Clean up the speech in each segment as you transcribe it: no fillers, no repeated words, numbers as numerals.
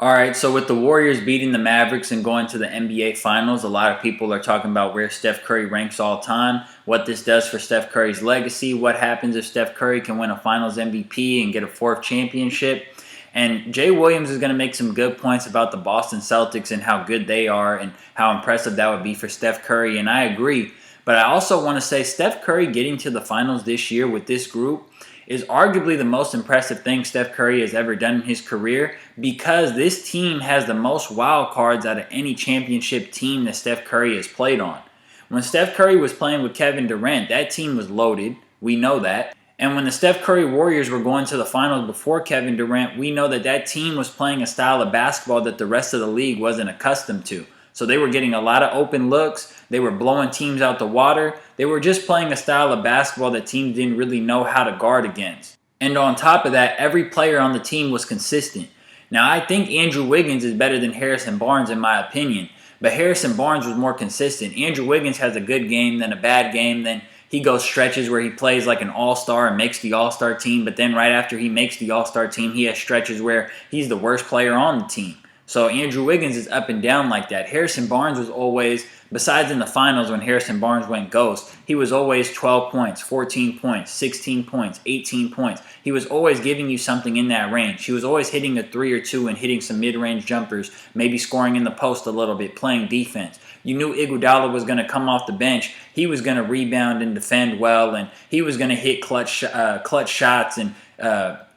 All right, so with the Warriors beating the Mavericks and going to the NBA Finals, a lot of people are talking about where Steph Curry ranks all time, what this does for Steph Curry's legacy, what happens if Steph Curry can win a Finals MVP and get a fourth championship. And Jay Williams is going to make some good points about the Boston Celtics and how good they are and how impressive that would be for Steph Curry, and I agree. But I also want to say Steph Curry getting to the Finals this year with this group is arguably the most impressive thing Steph Curry has ever done in his career because this team has the most wild cards out of any championship team that Steph Curry has played on. When Steph Curry was playing with Kevin Durant, that team was loaded. We know that. And when the Steph Curry Warriors were going to the finals before Kevin Durant, we know that that team was playing a style of basketball that the rest of the league wasn't accustomed to. So they were getting a lot of open looks. They were blowing teams out the water. They were just playing a style of basketball that teams didn't really know how to guard against. And on top of that, every player on the team was consistent. Now, I think Andrew Wiggins is better than Harrison Barnes in my opinion. But Harrison Barnes was more consistent. Andrew Wiggins has a good game, then a bad game, then he goes stretches where he plays like an all-star and makes the all-star team. But then right after he makes the all-star team, he has stretches where he's the worst player on the team. So Andrew Wiggins is up and down like that. Harrison Barnes was always, besides in the finals when Harrison Barnes went ghost, he was always 12 points, 14 points, 16 points, 18 points. He was always giving you something in that range. He was always hitting a 3 or 2 and hitting some mid-range jumpers, maybe scoring in the post a little bit, playing defense. You knew Iguodala was going to come off the bench. He was going to rebound and defend well, and he was going to hit clutch shots and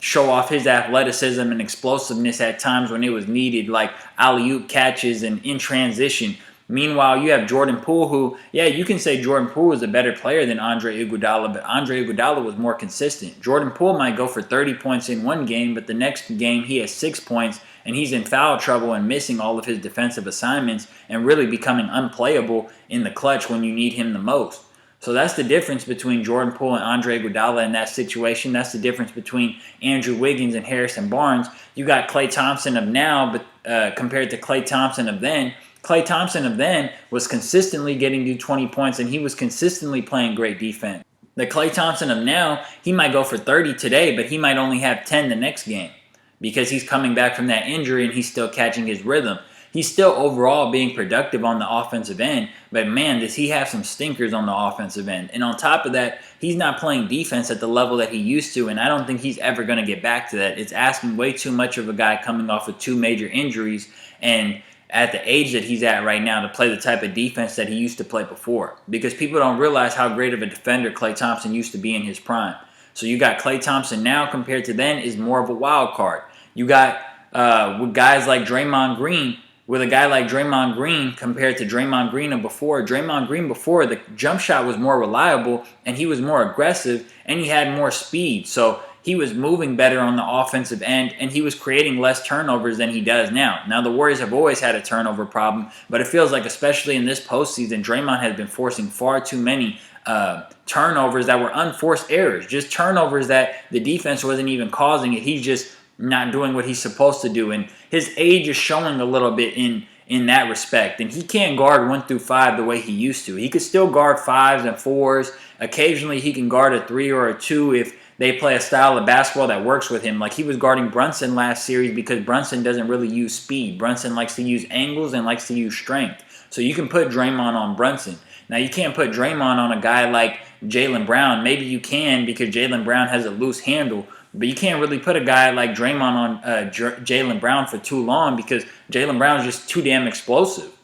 show off his athleticism and explosiveness at times when it was needed, like alley-oop catches and in transition. Meanwhile, you have Jordan Poole who, yeah, you can say Jordan Poole is a better player than Andre Iguodala, but Andre Iguodala was more consistent. Jordan Poole might go for 30 points in one game, but the next game he has 6 points, and he's in foul trouble and missing all of his defensive assignments and really becoming unplayable in the clutch when you need him the most. So that's the difference between Jordan Poole and Andre Iguodala in that situation. That's the difference between Andrew Wiggins and Harrison Barnes. You got Klay Thompson of now, but compared to Klay Thompson of then, Klay Thompson of then was consistently getting you 20 points, and he was consistently playing great defense. The Klay Thompson of now, he might go for 30 today, but he might only have 10 the next game because he's coming back from that injury and he's still catching his rhythm. He's still overall being productive on the offensive end, but man, does he have some stinkers on the offensive end. And on top of that, he's not playing defense at the level that he used to, and I don't think he's ever going to get back to that. It's asking way too much of a guy coming off of 2 major injuries and at the age that he's at right now to play the type of defense that he used to play before. Because people don't realize how great of a defender Klay Thompson used to be in his prime. So you got Klay Thompson now compared to then is more of a wild card. You got with guys like Draymond Green, with a guy like Draymond Green compared to Draymond Green of before. Draymond Green before, the jump shot was more reliable and he was more aggressive and he had more speed. So he was moving better on the offensive end and he was creating less turnovers than he does now. Now the Warriors have always had a turnover problem, but it feels like especially in this postseason, Draymond has been forcing far too many turnovers that were unforced errors. Just turnovers that the defense wasn't even causing it. He's just not doing what he's supposed to do, and his age is showing a little bit in that respect, and he can't guard 1 through 5 the way he used to. He could still guard 5s and 4s. Occasionally he can guard a 3 or a 2 if they play a style of basketball that works with him. Like he was guarding Brunson last series because Brunson doesn't really use speed. Brunson likes to use angles and likes to use strength. So you can put Draymond on Brunson. Now you can't put Draymond on a guy like Jaylen Brown. Maybe you can because Jaylen Brown has a loose handle, but you can't really put a guy like Draymond on Jaylen Brown for too long because Jaylen Brown is just too damn explosive.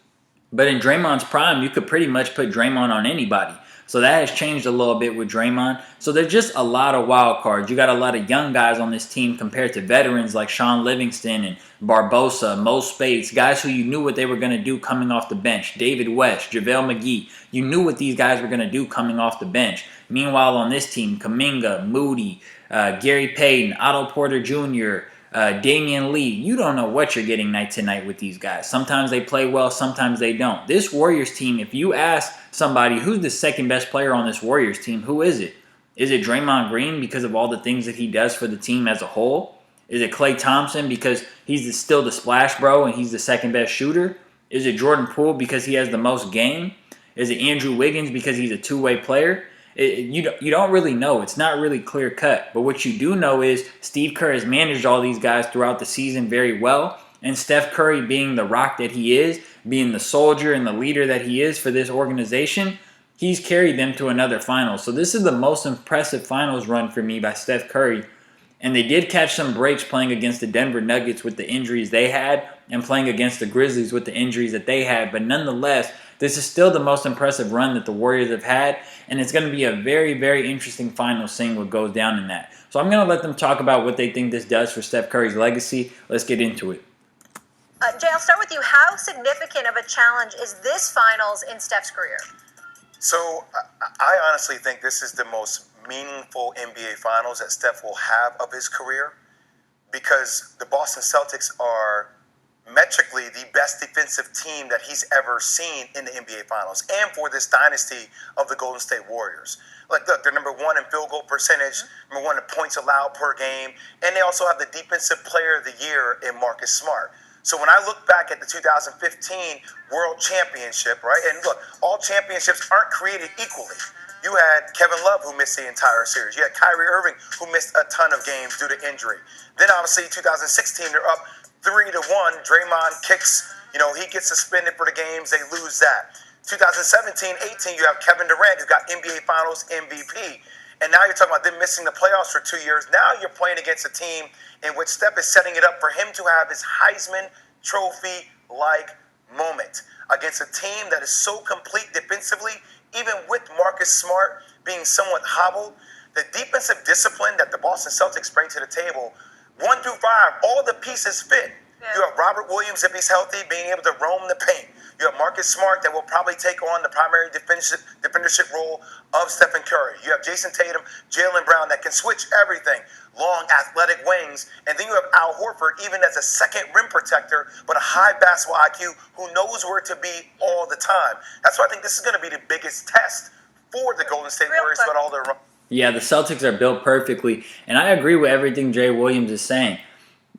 But in Draymond's prime, you could pretty much put Draymond on anybody. So that has changed a little bit with Draymond. So there's just a lot of wild cards. You got a lot of young guys on this team compared to veterans like Sean Livingston and Barbosa, Mo Spates, guys who you knew what they were going to do coming off the bench. David West, JaVale McGee. You knew what these guys were going to do coming off the bench. Meanwhile, on this team, Kuminga, Moody, Gary Payton, Otto Porter Jr., Damian Lee, you don't know what you're getting night to night with these guys. Sometimes they play well, sometimes they don't. This Warriors team, if you ask somebody who's the second best player on this Warriors team, who is it? Is it Draymond Green because of all the things that he does for the team as a whole? Is it Klay Thompson because he's still the splash bro and he's the second best shooter? Is it Jordan Poole because he has the most game? Is it Andrew Wiggins because he's a two-way player? You don't really know. It's not really clear cut. But what you do know is Steve Kerr has managed all these guys throughout the season very well. And Steph Curry, being the rock that he is, being the soldier and the leader that he is for this organization, he's carried them to another finals. So this is the most impressive finals run for me by Steph Curry. And they did catch some breaks playing against the Denver Nuggets with the injuries they had and playing against the Grizzlies with the injuries that they had. But nonetheless, this is still the most impressive run that the Warriors have had. And it's going to be a very, very interesting final seeing what goes down in that. So I'm going to let them talk about what they think this does for Steph Curry's legacy. Let's get into it. Jay, I'll start with you. How significant of a challenge is this finals in Steph's career? So I honestly think this is the most meaningful NBA Finals that Steph will have of his career, because the Boston Celtics are metrically the best defensive team that he's ever seen in the NBA Finals, and for this dynasty of the Golden State Warriors. Like, look, they're number one in field goal percentage, number one in points allowed per game, and they also have the Defensive Player of the Year in Marcus Smart. So when I look back at the 2015 World Championship, right, and look, all championships aren't created equally. You had Kevin Love, who missed the entire series. You had Kyrie Irving, who missed a ton of games due to injury. Then obviously 2016, they're up 3-1. Draymond kicks, he gets suspended for the games. They lose that. 2017-18, you have Kevin Durant, who got NBA Finals MVP. And now you're talking about them missing the playoffs for 2 years. Now you're playing against a team in which Steph is setting it up for him to have his Heisman Trophy-like moment against a team that is so complete defensively, even with Marcus Smart being somewhat hobbled. The defensive discipline that the Boston Celtics bring to the table, 1 through 5, all the pieces fit. Yeah. You have Robert Williams, if he's healthy, being able to roam the paint. You have Marcus Smart that will probably take on the primary defendership role of Stephen Curry. You have Jason Tatum, Jaylen Brown that can switch everything. Long, athletic wings. And then you have Al Horford, even as a second rim protector, but a high basketball IQ who knows where to be all the time. That's why I think this is going to be the biggest test for the Golden State Warriors about all their run. Yeah, the Celtics are built perfectly. And I agree with everything Jay Williams is saying.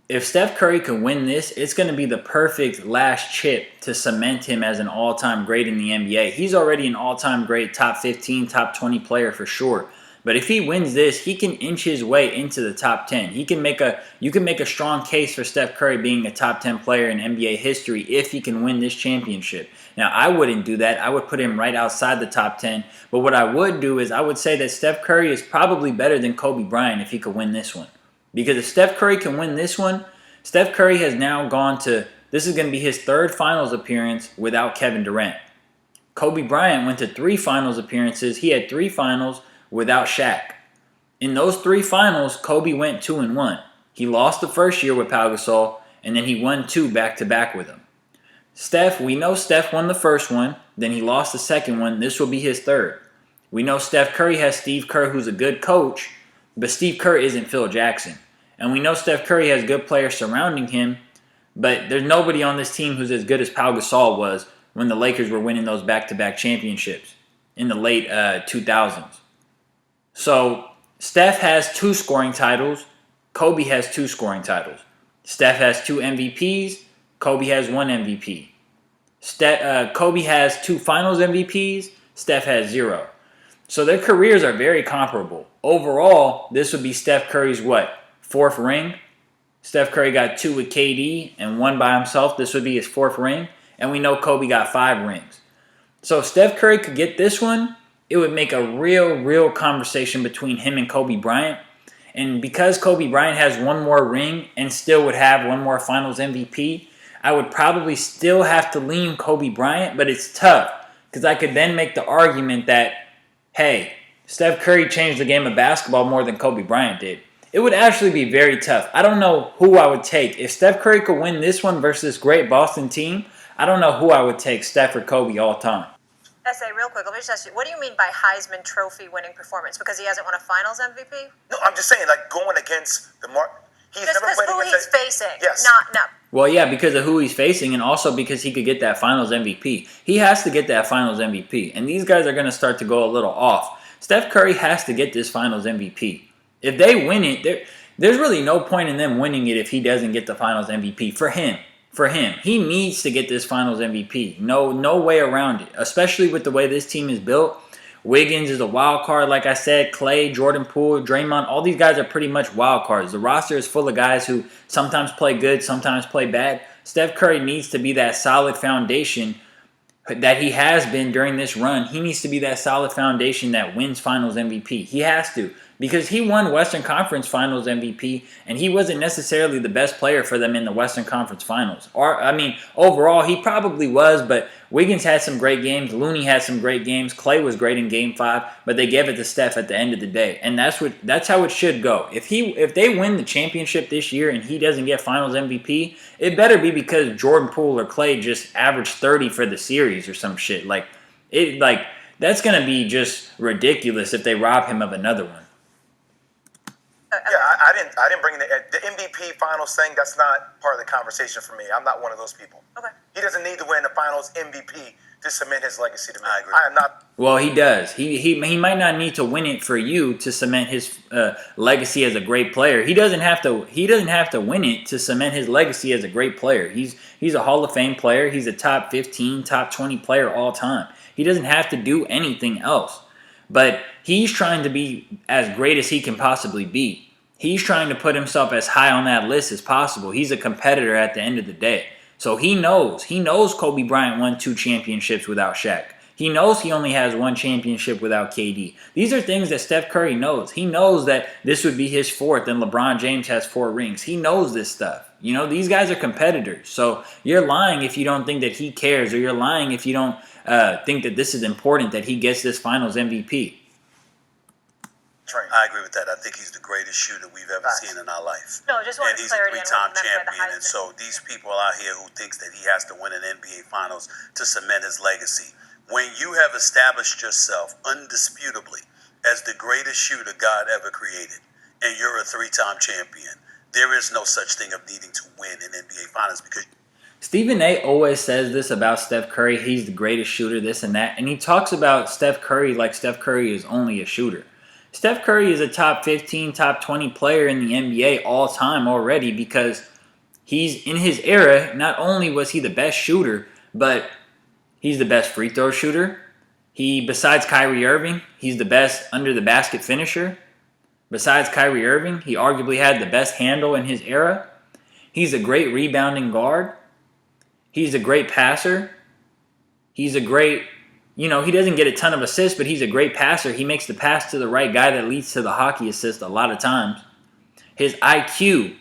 If Steph Curry can win this, it's going to be the perfect last chip to cement him as an all-time great in the NBA. He's already an all-time great, top 15, top 20 player for sure. But if he wins this, he can inch his way into the top 10. You can make a strong case for Steph Curry being a top 10 player in NBA history if he can win this championship. Now, I wouldn't do that. I would put him right outside the top 10. But what I would do is I would say that Steph Curry is probably better than Kobe Bryant if he could win this one. Because if Steph Curry can win this one, Steph Curry has now gone to, this is going to be his third finals appearance without Kevin Durant. Kobe Bryant went to 3 finals appearances. He had 3 finals without Shaq. In those 3 finals, Kobe went 2-1. He lost the first year with Pau Gasol, and then he won 2 back-to-back with him. Steph, we know Steph won the first one, then he lost the second one. This will be his third. We know Steph Curry has Steve Kerr, who's a good coach, but Steve Kerr isn't Phil Jackson. And we know Steph Curry has good players surrounding him, but there's nobody on this team who's as good as Pau Gasol was when the Lakers were winning those back-to-back championships in the late 2000s. So Steph has 2 scoring titles. Kobe has 2 scoring titles. Steph has 2 MVPs. Kobe has 1 MVP. Kobe has 2 finals MVPs. Steph has 0. So their careers are very comparable. Overall, this would be Steph Curry's 4th ring. Steph Curry got 2 with KD and 1 by himself. This would be his 4th ring. And we know Kobe got 5 rings. So if Steph Curry could get this one, it would make a real conversation between him and Kobe Bryant. And because Kobe Bryant has 1 more ring and still would have 1 more finals MVP, I would probably still have to lean Kobe Bryant, but it's tough. Because I could then make the argument that, hey, Steph Curry changed the game of basketball more than Kobe Bryant did. It would actually be very tough. I don't know who I would take. If Steph Curry could win this one versus this great Boston team, I don't know who I would take, Steph or Kobe all time. S.A., real quick, let me just ask you, what do you mean by Heisman Trophy winning performance? Because he hasn't won a finals MVP? No, I'm just saying, like, going against the mark. He's never played who against he's facing. Yes. Not. Well, yeah, because of who he's facing and also because he could get that finals MVP. He has to get that finals MVP. And these guys are going to start to go a little off. Steph Curry has to get this finals MVP. If they win it, there's really no point in them winning it if he doesn't get the finals MVP. For him. He needs to get this finals MVP. No way around it. Especially with the way this team is built. Wiggins is a wild card, like I said. Clay, Jordan Poole, Draymond, all these guys are pretty much wild cards. The roster is full of guys who sometimes play good, sometimes play bad. Steph Curry needs to be that solid foundation that he has been during this run. He needs to be that solid foundation that wins Finals MVP. He has to, because he won Western Conference Finals MVP, and he wasn't necessarily the best player for them in the Western Conference Finals. Or, I mean, overall, he probably was, but Wiggins had some great games. Looney had some great games. Clay was great in Game 5, but they gave it to Steph at the end of the day, and that's how it should go. If they win the championship this year and he doesn't get Finals MVP, it better be because Jordan Poole or Clay just averaged 30 for the series or some shit. That's gonna be just ridiculous if they rob him of another one. Yeah, I didn't bring the MVP Finals thing. That's not part of the conversation for me. I'm not one of those people. Okay. He doesn't need to win the Finals MVP to cement his legacy to me. I agree. I am not. Well, he does. He might not need to win it for you to cement his legacy as a great player. He doesn't have to win it to cement his legacy as a great player. He's a Hall of Fame player. He's a top 15, top 20 player all time. He doesn't have to do anything else. But he's trying to be as great as he can possibly be. He's trying to put himself as high on that list as possible. He's a competitor at the end of the day. So he knows Kobe Bryant won 2 championships without Shaq. He knows he only has 1 championship without KD. These are things that Steph Curry knows. He knows that this would be his 4th and LeBron James has 4 rings. He knows this stuff. You know, these guys are competitors. So you're lying if you don't think that he cares, or you're lying if you don't think that this is important, that he gets this Finals MVP. I agree with that. I think he's the greatest shooter we've ever seen in our life. No, just wanted and he's clarity a on three-time what you meant by the champion. And so these people out here who thinks that he has to win an NBA Finals to cement his legacy, when you have established yourself undisputably as the greatest shooter God ever created, and you're a 3-time champion, there is no such thing of needing to win an NBA Finals because Stephen A. always says this about Steph Curry. He's the greatest shooter, this and that. And he talks about Steph Curry like Steph Curry is only a shooter. Steph Curry is a top 15, top 20 player in the NBA all time already, because he's in his era. Not only was he the best shooter, but he's the best free throw shooter. Besides Kyrie Irving, he's the best under the basket finisher. Besides Kyrie Irving, he arguably had the best handle in his era. He's a great rebounding guard. He's a great passer. He's a great, he doesn't get a ton of assists, but he's a great passer. He makes the pass to the right guy that leads to the hockey assist a lot of times. His IQ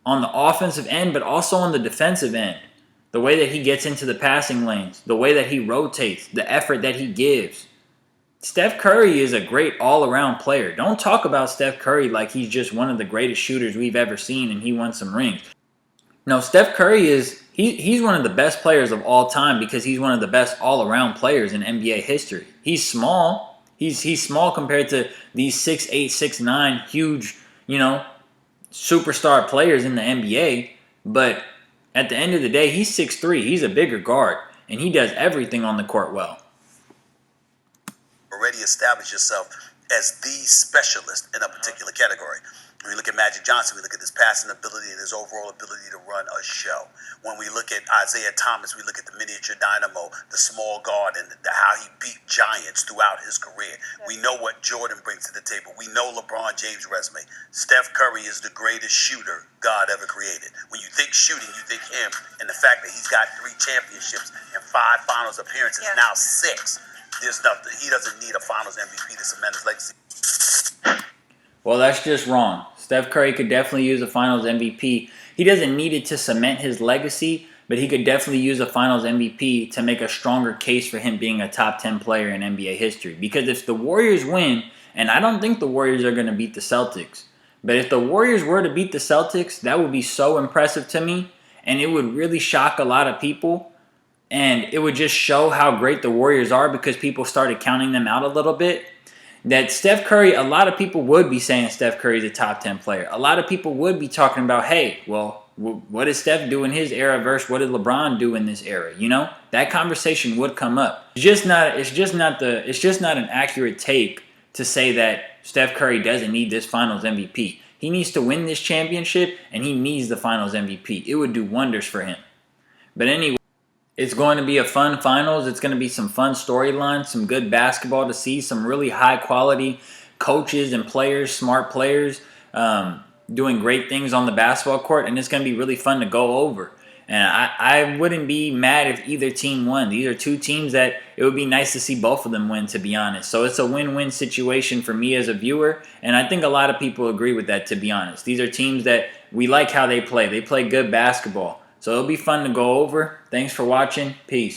on the offensive end, but also on the defensive end. The way that he gets into the passing lanes, the way that he rotates, the effort that he gives. Steph Curry is a great all-around player. Don't talk about Steph Curry like he's just one of the greatest shooters we've ever seen and he won some rings. No, Steph Curry he's one of the best players of all time, because he's one of the best all-around players in NBA history. He's small. He's small compared to these 6'8", 6'9", huge, superstar players in the NBA. But at the end of the day, he's 6'3". He's a bigger guard, and he does everything on the court well. already established yourself as the specialist in a particular category. When we look at Magic Johnson, we look at his passing ability and his overall ability to run a show. When we look at Isaiah Thomas, we look at the miniature dynamo, the small guard, and how he beat giants throughout his career. We know what Jordan brings to the table. We know LeBron James' resume. Steph Curry is the greatest shooter God ever created. When you think shooting, you think him, and the fact that he's got 3 championships and 5 finals appearances, now 6. There's nothing. He doesn't need a finals MVP to cement his legacy. Well, that's just wrong. Steph Curry could definitely use a finals MVP. He doesn't need it to cement his legacy, but he could definitely use a finals MVP to make a stronger case for him being a top 10 player in NBA history. Because if the Warriors win, and I don't think the Warriors are going to beat the Celtics, but if the Warriors were to beat the Celtics, that would be so impressive to me, and it would really shock a lot of people, and it would just show how great the Warriors are because people started counting them out a little bit. That Steph Curry, a lot of people would be saying Steph Curry is a top 10 player. A lot of people would be talking about, hey, well, what did Steph do in his era versus what did LeBron do in this era? You know, that conversation would come up. It's just not an accurate take to say that Steph Curry doesn't need this Finals MVP. He needs to win this championship, and he needs the Finals MVP. It would do wonders for him. But anyway, it's going to be a fun finals. It's going to be some fun storylines, some good basketball to see, some really high-quality coaches and players, smart players, doing great things on the basketball court, and it's going to be really fun to go over. And I wouldn't be mad if either team won. These are two teams that it would be nice to see both of them win, to be honest. So it's a win-win situation for me as a viewer, and I think a lot of people agree with that, to be honest. These are teams that we like how they play. They play good basketball. So it'll be fun to go over. Thanks for watching. Peace.